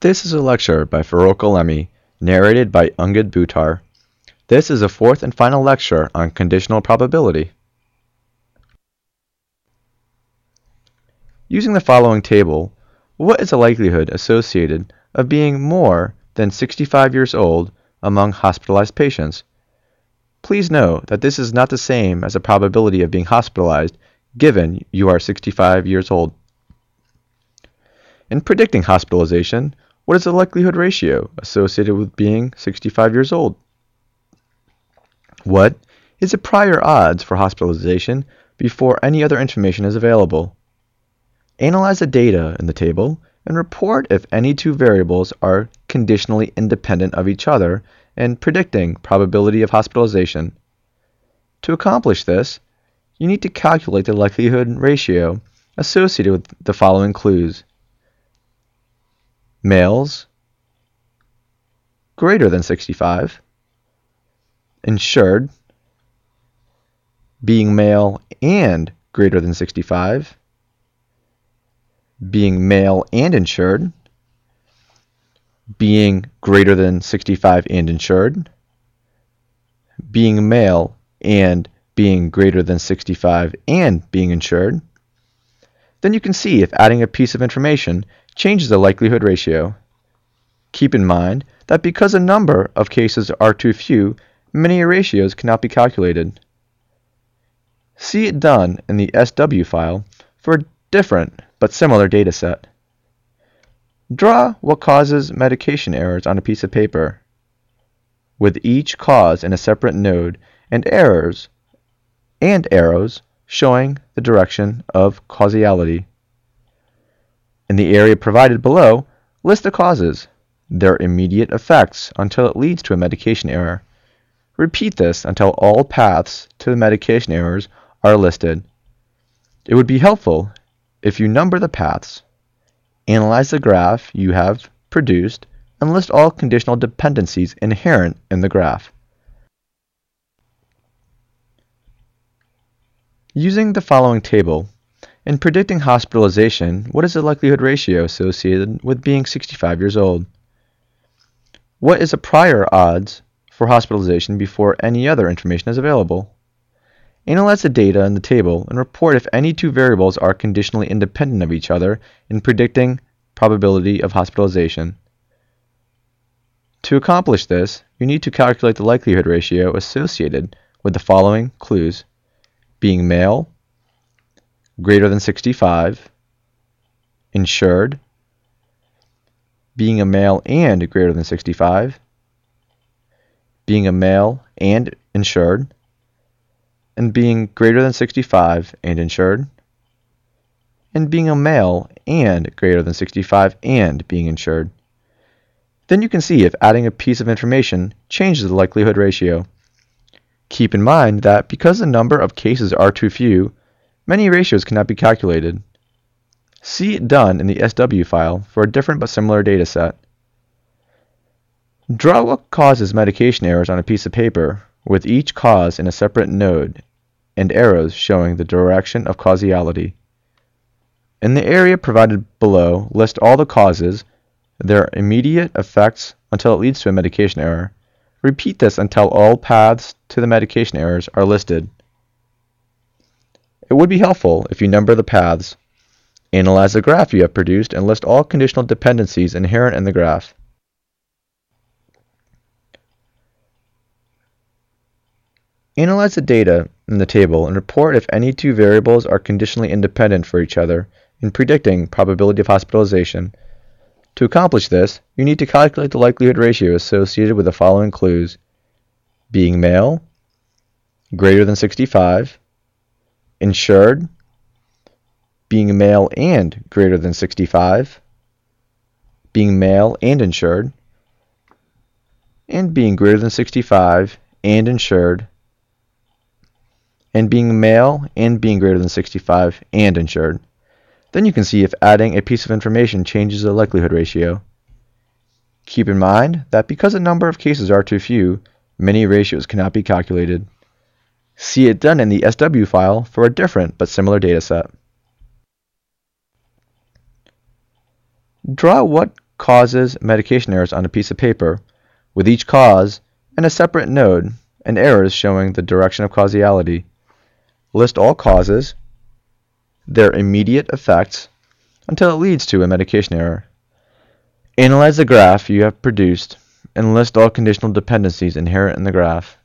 This is a lecture by Farouk Alemi, narrated by Ungad Buttar. This is the fourth and final lecture on conditional probability. Using the following table, what is the likelihood associated of being more than 65 years old among hospitalized patients? Please note that this is not the same as the probability of being hospitalized given you are 65 years old. In predicting hospitalization, what is the likelihood ratio associated with being 65 years old? What is the prior odds for hospitalization before any other information is available? Analyze the data in the table and report if any two variables are conditionally independent of each other in predicting probability of hospitalization. To accomplish this, you need to calculate the likelihood ratio associated with the following clues. Males greater than 65, insured, being male and greater than 65, being male and insured, being greater than 65 and insured, being male and being greater than 65 and being insured. Then you can see if adding a piece of information changes the likelihood ratio. Keep in mind that because a number of cases are too few, many ratios cannot be calculated. See it done in the SW file for a different but similar dataset. Draw what causes medication errors on a piece of paper, with each cause in a separate node and arrows showing the direction of causality. In the area provided below, list the causes, their immediate effects until it leads to a medication error. Repeat this until all paths to the medication errors are listed. It would be helpful if you number the paths, analyze the graph you have produced, and list all conditional dependencies inherent in the graph. Using the following table, in predicting hospitalization, what is the likelihood ratio associated with being 65 years old? What is the prior odds for hospitalization before any other information is available? Analyze the data in the table and report if any two variables are conditionally independent of each other in predicting probability of hospitalization. To accomplish this, you need to calculate the likelihood ratio associated with the following clues: being male, greater than 65, insured, being a male and greater than 65, being a male and insured, and being greater than 65 and insured, and being a male and greater than 65 and being insured. Then you can see if adding a piece of information changes the likelihood ratio. Keep in mind that because the number of cases are too few, many ratios cannot be calculated. See it done in the SW file for a different but similar dataset. Draw what causes medication errors on a piece of paper, with each cause in a separate node and arrows showing the direction of causality. In the area provided below, list all the causes, their immediate effects until it leads to a medication error. Repeat this until all paths to the medication errors are listed. It would be helpful if you number the paths, analyze the graph you have produced, and list all conditional dependencies inherent in the graph. Analyze the data in the table and report if any two variables are conditionally independent for each other in predicting probability of hospitalization. To accomplish this, you need to calculate the likelihood ratio associated with the following clues: being male, greater than 65, insured, being male and greater than 65, being male and insured, and being greater than 65 and insured, and being male and being greater than 65 and insured. Then you can see if adding a piece of information changes the likelihood ratio. Keep in mind that because a number of cases are too few, many ratios cannot be calculated. See it done in the SW file for a different but similar dataset. Draw what causes, medication errors on a piece of paper, with each cause and a separate node and errors showing the direction of causality. List all causes, their immediate effects, until it leads to a medication error. Analyze the graph you have produced and list all conditional dependencies inherent in the graph.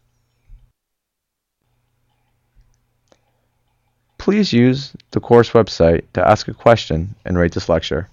Please use the course website to ask a question and rate this lecture.